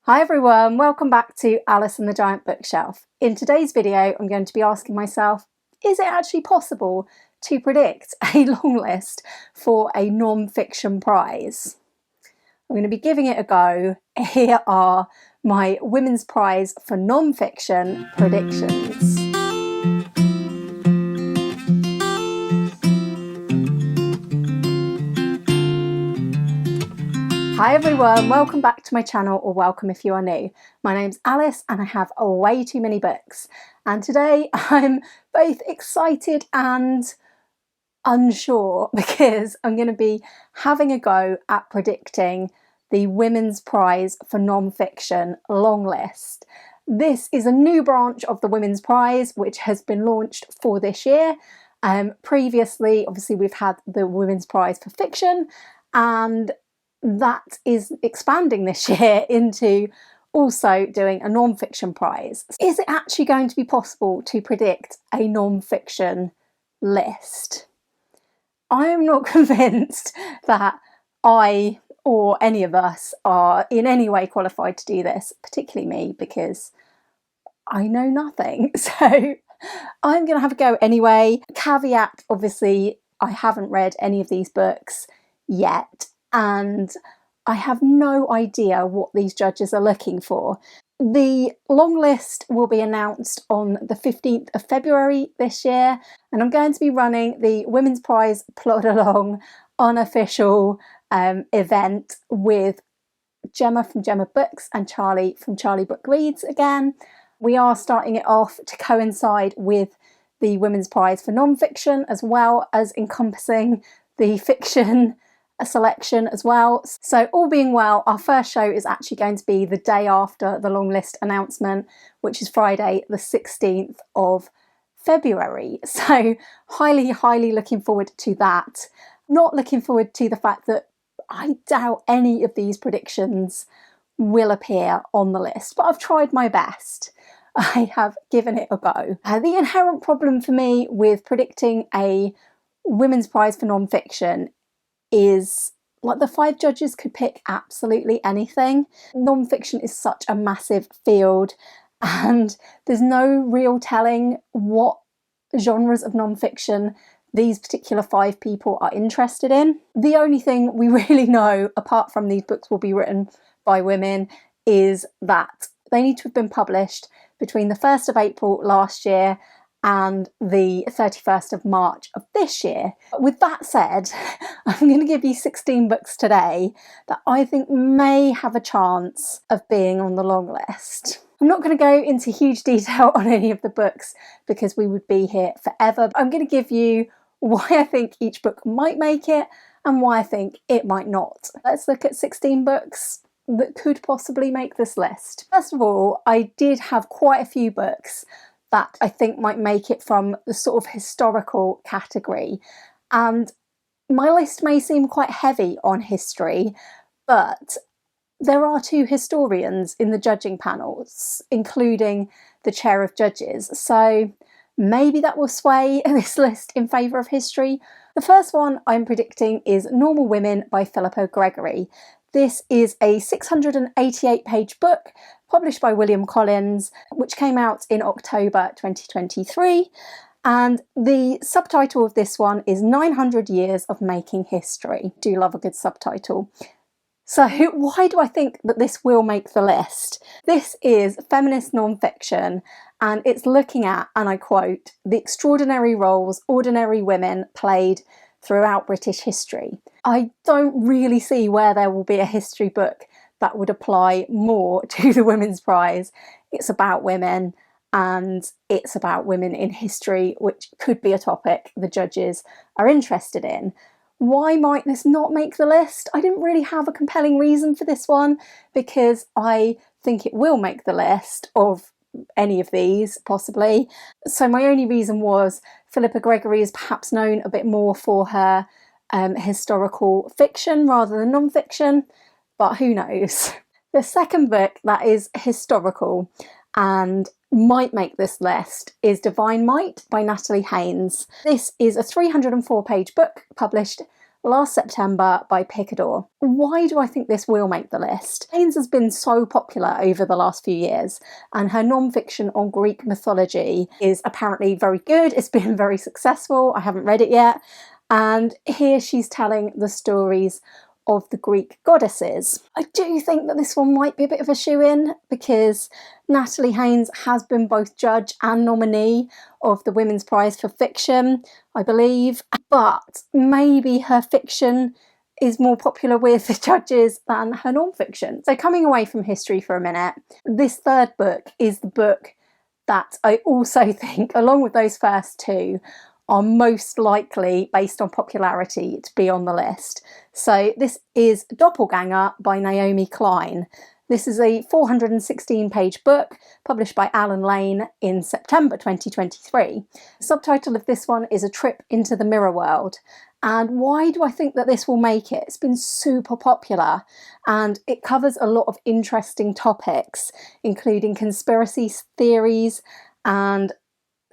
Hi everyone, welcome back to Alice and the Giant Bookshelf. In today's video, I'm going to be asking myself, is it actually possible to predict a long list for a non-fiction prize? I'm going to be giving it a go. Here are my Women's Prize for Non-Fiction predictions. Hi everyone, welcome back to my channel, or welcome if you are new. My name's Alice and I have way too many books. And today I'm both excited and unsure because I'm going to be having a go at predicting the Women's Prize for Non-Fiction long list. This is a new branch of the Women's Prize which has been launched for this year. Previously, obviously, we've had the Women's Prize for Fiction, and that is expanding this year into also doing a non-fiction prize. Is it actually going to be possible to predict a non-fiction list? I am not convinced that I or any of us are in any way qualified to do this, particularly me, because I know nothing. So I'm going to have a go anyway. Caveat, obviously, I haven't read any of these books yet, and I have no idea what these judges are looking for. The long list will be announced on the 15th of February this year, and I'm going to be running the Women's Prize Plodalong unofficial event with Gemma from Gemma Books and Charlie from Charlie Book Reads again. We are starting it off to coincide with the Women's Prize for Non-Fiction, as well as encompassing the fiction selection as well. So all being well, our first show is actually going to be the day after the long list announcement, which is Friday the 16th of February. So highly looking forward to that. Not looking forward to the fact that I doubt any of these predictions will appear on the list, but I've tried my best. I have given it a go. The inherent problem for me with predicting a Women's Prize for Non-Fiction is, like, the 5 judges could pick absolutely anything. Non-fiction is such a massive field and there's no real telling what genres of non-fiction these particular 5 people are interested in. The only thing we really know, apart from these books will be written by women, is that they need to have been published between the 1st of April last year and the 31st of March of this year. With that said, I'm going to give you 16 books today that I think may have a chance of being on the long list. I'm not going to go into huge detail on any of the books because we would be here forever. I'm going to give you why I think each book might make it and why I think it might not. Let's look at 16 books that could possibly make this list. First of all, I did have quite a few books that I think might make it from the sort of historical category. And my list may seem quite heavy on history, but there are 2 historians in the judging panels, including the chair of judges. So maybe that will sway this list in favour of history. The first one I'm predicting is Normal Women by Philippa Gregory. This is a 688-page book published by William Collins, which came out in October 2023. And the subtitle of this one is 900 Years of Making History. Do love a good subtitle. So why do I think that this will make the list? This is feminist non-fiction, and it's looking at, and I quote, the extraordinary roles ordinary women played throughout British history. I don't really see where there will be a history book that would apply more to the Women's Prize. It's about women, and it's about women in history, which could be a topic the judges are interested in. Why might this not make the list? I didn't really have a compelling reason for this one, because I think it will make the list of any of these, possibly. So my only reason was Philippa Gregory is perhaps known a bit more for her historical fiction rather than non-fiction, but who knows. The second book that is historical and might make this list is Divine Might by Natalie Haynes. This is a 304-page book published last September by Picador. Why do I think this will make the list? Haynes has been so popular over the last few years, and her non-fiction on Greek mythology is apparently very good. It's been very successful. I haven't read it yet. And here she's telling the stories of the Greek goddesses. I do think that this one might be a bit of a shoe-in because Natalie Haynes has been both judge and nominee of the Women's Prize for Fiction, I believe, but maybe her fiction is more popular with the judges than her non-fiction. So coming away from history for a minute, this third book is the book that I also think, along with those first two, are most likely, based on popularity, to be on the list. So this is Doppelganger by Naomi Klein. This is a 416-page book published by Alan Lane in September 2023. The subtitle of this one is A Trip into the Mirror World. And why do I think that this will make it? It's been super popular and it covers a lot of interesting topics, including conspiracy theories and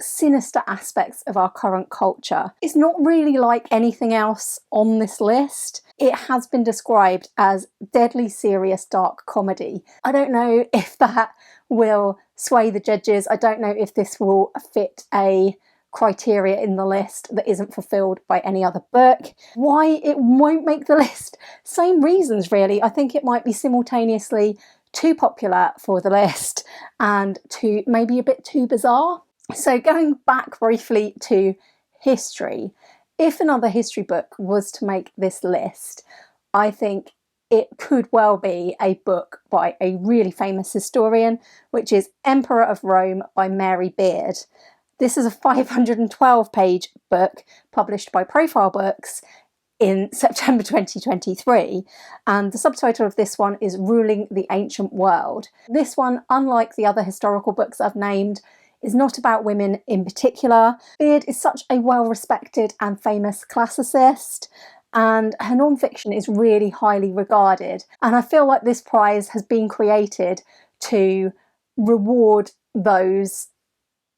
sinister aspects of our current culture. It's not really like anything else on this list. It has been described as deadly serious dark comedy. I don't know if that will sway the judges. I don't know if this will fit a criteria in the list that isn't fulfilled by any other book. Why it won't make the list? Same reasons really. I think it might be simultaneously too popular for the list and maybe a bit too bizarre. So going back briefly to history, if another history book was to make this list, I think it could well be a book by a really famous historian, which is Emperor of Rome by Mary Beard. This is a 512-page book published by Profile Books in September 2023, and the subtitle of this one is Ruling the Ancient World. This one, unlike the other historical books I've named, is not about women in particular. Beard is such a well-respected and famous classicist, and her non-fiction is really highly regarded. And I feel like this prize has been created to reward those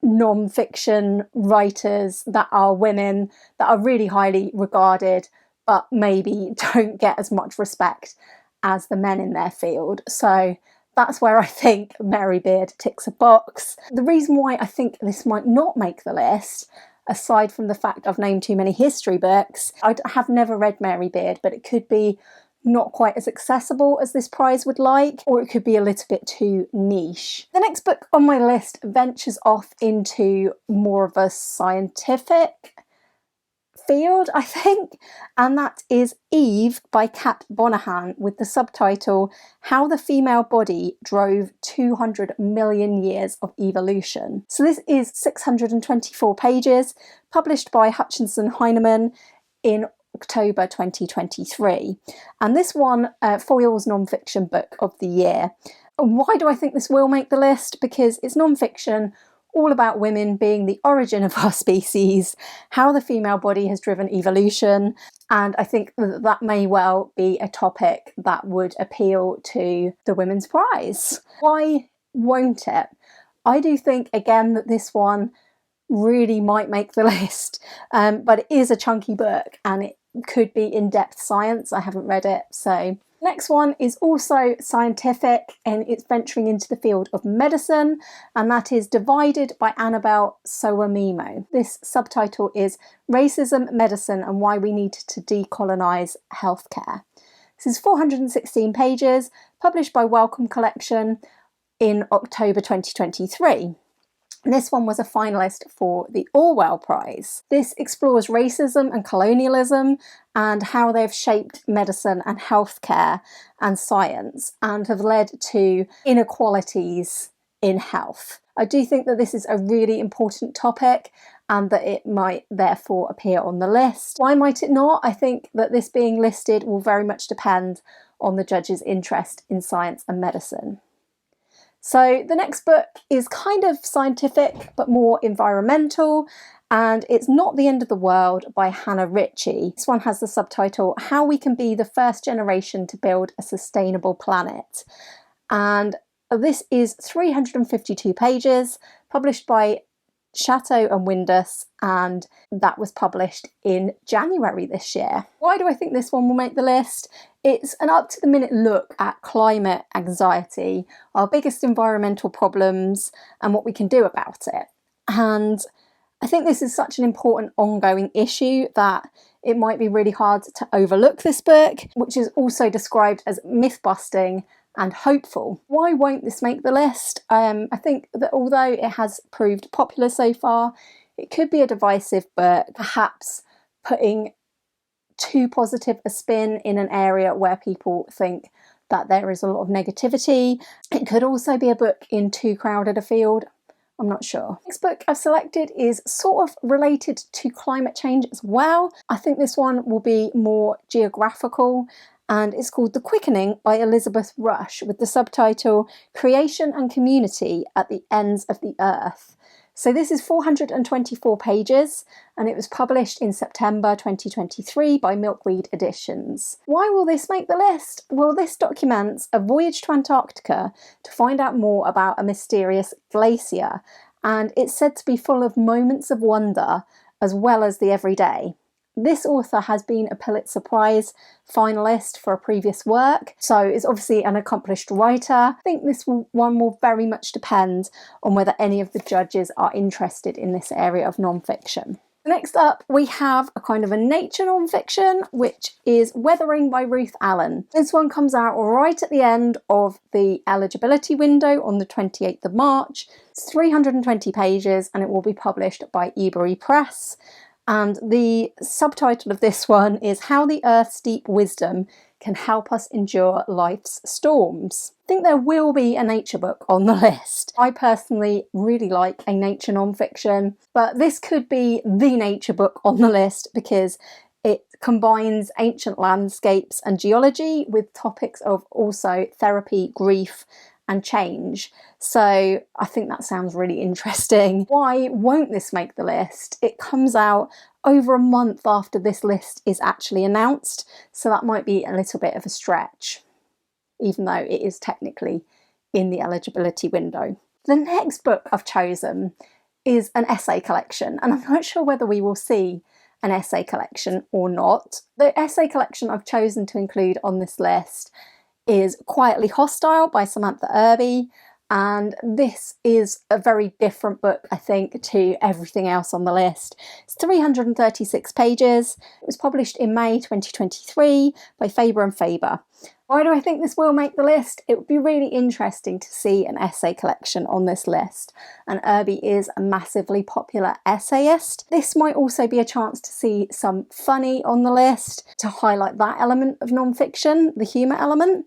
non-fiction writers that are women, that are really highly regarded, but maybe don't get as much respect as the men in their field. So that's where I think Mary Beard ticks a box. The reason why I think this might not make the list, aside from the fact I've named too many history books, I have never read Mary Beard, but it could be not quite as accessible as this prize would like, or it could be a little bit too niche. The next book on my list ventures off into more of a scientific field, I think, and that is Eve by Cat Bohannon with the subtitle How the Female Body Drove 200 Million Years of Evolution. So this is 624 pages, published by Hutchinson Heinemann in October 2023, and this won Foyle's non-fiction book of the year. Why do I think this will make the list? Because it's non-fiction, all about women being the origin of our species, how the female body has driven evolution, and I think that may well be a topic that would appeal to the Women's Prize. Why won't it? I do think, again, that this one really might make the list, but it is a chunky book and it could be in-depth science. I haven't read it, so. Next one is also scientific and it's venturing into the field of medicine, and that is Divided by Annabelle Soamimo. This subtitle is Racism, Medicine and Why We Need to Decolonise Healthcare. This is 416 pages, published by Wellcome Collection in October 2023. This one was a finalist for the Orwell Prize. This explores racism and colonialism and how they've shaped medicine and healthcare and science and have led to inequalities in health. I do think that this is a really important topic and that it might therefore appear on the list. Why might it not? I think that this being listed will very much depend on the judge's interest in science and medicine. So the next book is kind of scientific but more environmental, and it's Not the End of the World by Hannah Ritchie. This one has the subtitle How We Can Be the First Generation to Build a Sustainable Planet. And this is 352 pages, published by Chateau and Windus, and that was published in January this year. Why do I think this one will make the list? It's an up-to-the-minute look at climate anxiety, our biggest environmental problems, and what we can do about it. And I think this is such an important ongoing issue that it might be really hard to overlook this book, which is also described as myth-busting and hopeful. Why won't this make the list? I think that although it has proved popular so far, it could be a divisive book, perhaps putting too positive a spin in an area where people think that there is a lot of negativity. It could also be a book in too crowded a field. I'm not sure. Next book I've selected is sort of related to climate change as well. I think this one will be more geographical, and it's called The Quickening by Elizabeth Rush, with the subtitle Creation and Community at the Ends of the Earth. So this is 424 pages, and it was published in September 2023 by Milkweed Editions. Why will this make the list? Well, this documents a voyage to Antarctica to find out more about a mysterious glacier, and it's said to be full of moments of wonder as well as the everyday. This author has been a Pulitzer Prize finalist for a previous work, so is obviously an accomplished writer. I think this one will very much depend on whether any of the judges are interested in this area of non-fiction. Next up, we have a kind of a nature non-fiction, which is Weathering by Ruth Allen. This one comes out right at the end of the eligibility window on the 28th of March. It's 320 pages, and it will be published by Ebury Press. And the subtitle of this one is How the Earth's Deep Wisdom Can Help Us Endure Life's Storms. I think there will be a nature book on the list. I personally really like a nature non-fiction, but this could be the nature book on the list because it combines ancient landscapes and geology with topics of also therapy, grief, and change. So I think that sounds really interesting. Why won't this make the list? It comes out over a month after this list is actually announced, so that might be a little bit of a stretch, even though it is technically in the eligibility window. The next book I've chosen is an essay collection, and I'm not sure whether we will see an essay collection or not. The essay collection I've chosen to include on this list is Quietly Hostile by Samantha Irby, and this is a very different book, I think, to everything else on the list. It's 336 pages. It was published in May 2023 by Faber and Faber. Why do I think this will make the list? It would be really interesting to see an essay collection on this list, and Irby is a massively popular essayist. This might also be a chance to see some funny on the list to highlight that element of non-fiction, the humour element.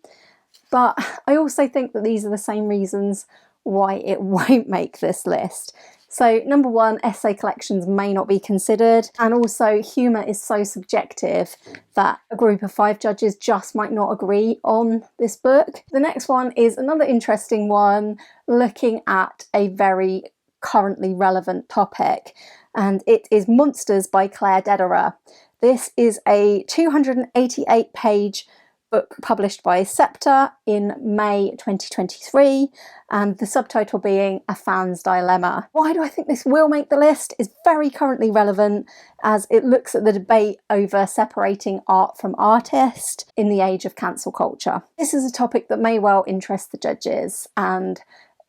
But I also think that these are the same reasons why it won't make this list. So number one, essay collections may not be considered, and also humour is so subjective that a group of 5 judges just might not agree on this book. The next one is another interesting one, looking at a very currently relevant topic, and it is Monsters by Claire Dederer. This is a 288-page book published by Scepter in May 2023, and the subtitle being A Fan's Dilemma. Why do I think this will make the list is very currently relevant, as it looks at the debate over separating art from artist in the age of cancel culture. This is a topic that may well interest the judges, and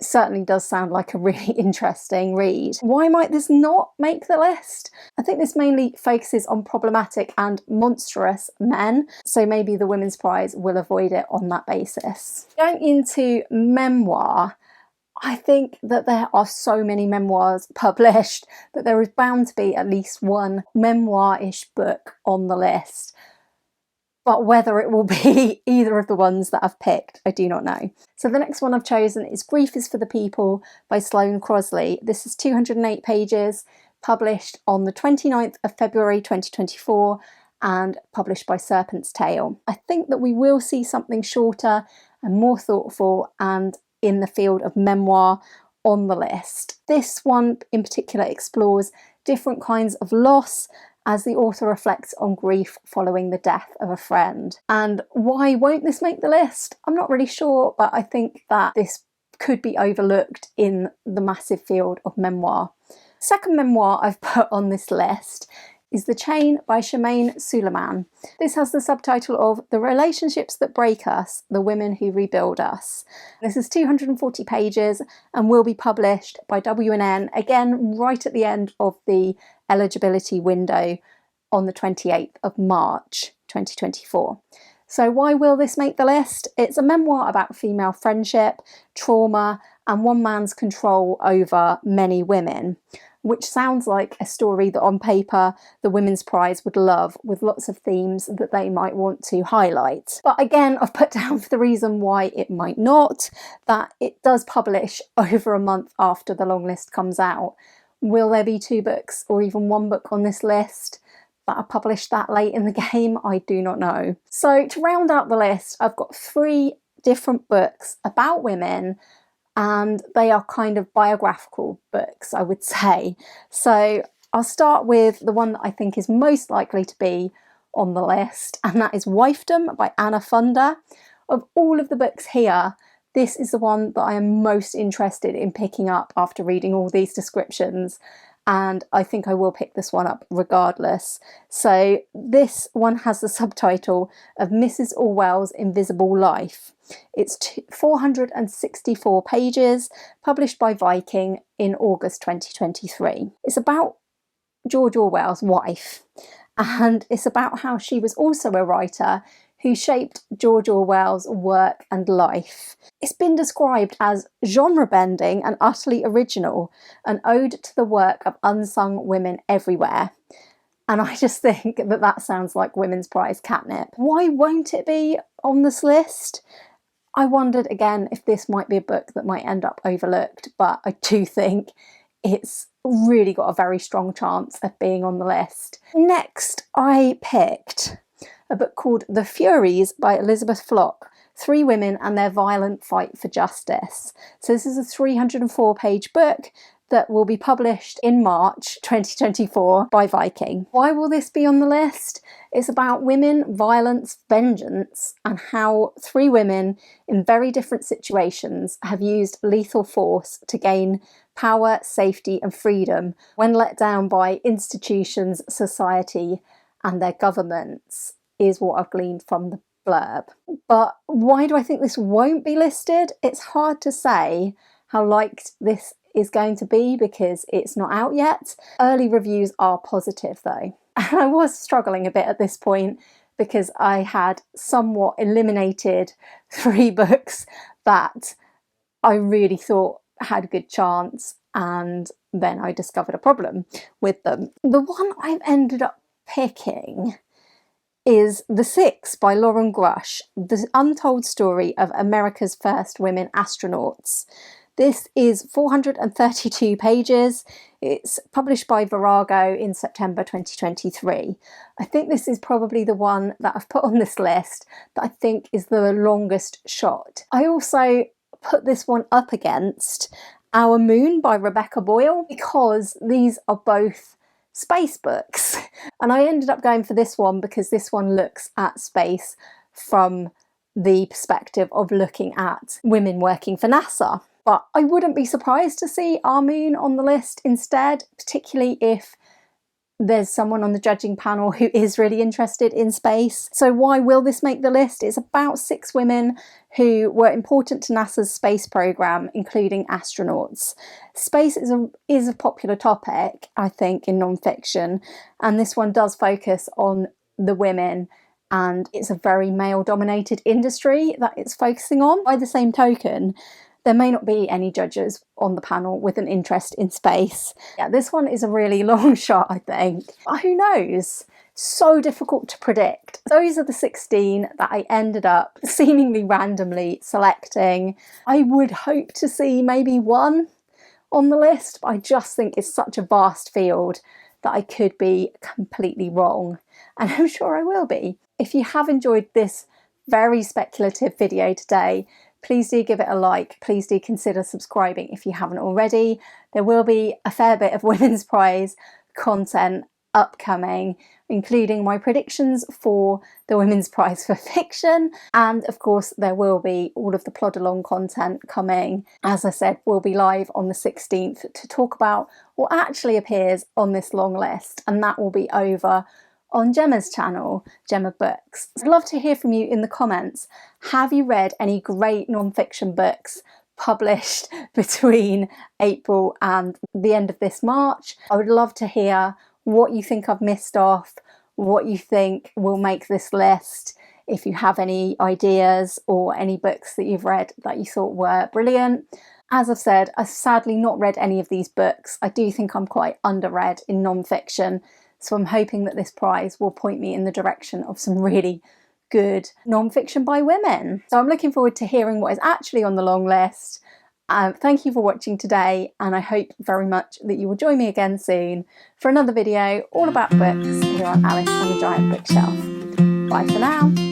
certainly does sound like a really interesting read. Why might this not make the list? I think this mainly focuses on problematic and monstrous men, so maybe the Women's Prize will avoid it on that basis. Going into memoir, I think that there are so many memoirs published that there is bound to be at least one memoir-ish book on the list. But whether it will be either of the ones that I've picked, I do not know. So the next one I've chosen is Grief is for the People by Sloane Crosley. This is 208 pages, published on the 29th of February 2024 and published by Serpent's Tail. I think that we will see something shorter and more thoughtful and in the field of memoir on the list. This one in particular explores different kinds of loss as the author reflects on grief following the death of a friend. And why won't this make the list? I'm not really sure, but I think that this could be overlooked in the massive field of memoir. Second memoir I've put on this list is The Chain by Shemaine Suleiman. This has the subtitle of The Relationships That Break Us, The Women Who Rebuild Us. This is 240 pages and will be published by WNN, again right at the end of the eligibility window on the 28th of March 2024. So why will this make the list? It's a memoir about female friendship, trauma, and one man's control over many women, which sounds like a story that on paper the Women's Prize would love, with lots of themes that they might want to highlight. But again, I've put down for the reason why it might not, that it does publish over a month after the long list comes out. Will there be 2 books or even 1 book on this list that are published that late in the game? I do not know. So to round out the list, I've got 3 different books about women, and they are kind of biographical books, I would say. So I'll start with the one that I think is most likely to be on the list, and that is Wifedom by Anna Funder. Of all of the books here, this is the one that I am most interested in picking up after reading all these descriptions, and I think I will pick this one up regardless. So this one has the subtitle of Mrs. Orwell's Invisible Life. It's 464 pages, published by Viking in August 2023. It's about George Orwell's wife, and it's about how she was also a writer who shaped George Orwell's work and life. It's been described as genre-bending and utterly original, an ode to the work of unsung women everywhere. And I just think that that sounds like Women's Prize catnip. Why won't it be on this list? I wondered again if this might be a book that might end up overlooked, but I do think it's really got a very strong chance of being on the list. Next, I picked a book called The Furies by Elizabeth Flock, 3 women and their violent fight for justice. So this is a 304-page book that will be published in March 2024 by Viking. Why will this be on the list? It's about women, violence, vengeance, and how 3 women in very different situations have used lethal force to gain power, safety, and freedom when let down by institutions, society, and their governments, is what I've gleaned from the blurb. But why do I think this won't be listed? It's hard to say how liked this is going to be because it's not out yet. Early reviews are positive though. And I was struggling a bit at this point because I had somewhat eliminated 3 books that I really thought had a good chance, and then I discovered a problem with them. The one I've ended up picking is The Six by Lauren Grush, the untold story of America's first women astronauts. This is 432 pages. It's published by Virago in September 2023. I think this is probably the one that I've put on this list that I think is the longest shot. I also put this one up against Our Moon by Rebecca Boyle because these are both space books, and I ended up going for this one because this one looks at space from the perspective of looking at women working for NASA. But I wouldn't be surprised to see Our Moon on the list instead, particularly if there's someone on the judging panel who is really interested in space. So why will this make the list? It's about 6 women who were important to NASA's space program, including astronauts. Space is a popular topic, I think, in non-fiction, and this one does focus on the women, and it's a very male-dominated industry that it's focusing on. By the same token, there may not be any judges on the panel with an interest in space. Yeah, this one is a really long shot, I think. But who knows? So difficult to predict. Those are the 16 that I ended up seemingly randomly selecting. I would hope to see maybe 1 on the list, but I just think it's such a vast field that I could be completely wrong. And I'm sure I will be. If you have enjoyed this very speculative video today, please do give it a like. Please do consider subscribing if you haven't already. There will be a fair bit of Women's Prize content upcoming, including my predictions for the Women's Prize for Fiction, and of course there will be all of the Plodalong content coming. As I said, we'll be live on the 16th to talk about what actually appears on this long list, and that will be over on Gemma's channel, Gemma Books. I'd love to hear from you in the comments. Have you read any great non-fiction books published between April and the end of this March? I would love to hear what you think I've missed off, what you think will make this list, if you have any ideas or any books that you've read that you thought were brilliant. As I've said, I've sadly not read any of these books. I do think I'm quite underread in non-fiction, so I'm hoping that this prize will point me in the direction of some really good non-fiction by women. So I'm looking forward to hearing what is actually on the long list. Thank you for watching today, and I hope very much that you will join me again soon for another video all about books here on Alice and the Giant Bookshelf. Bye for now.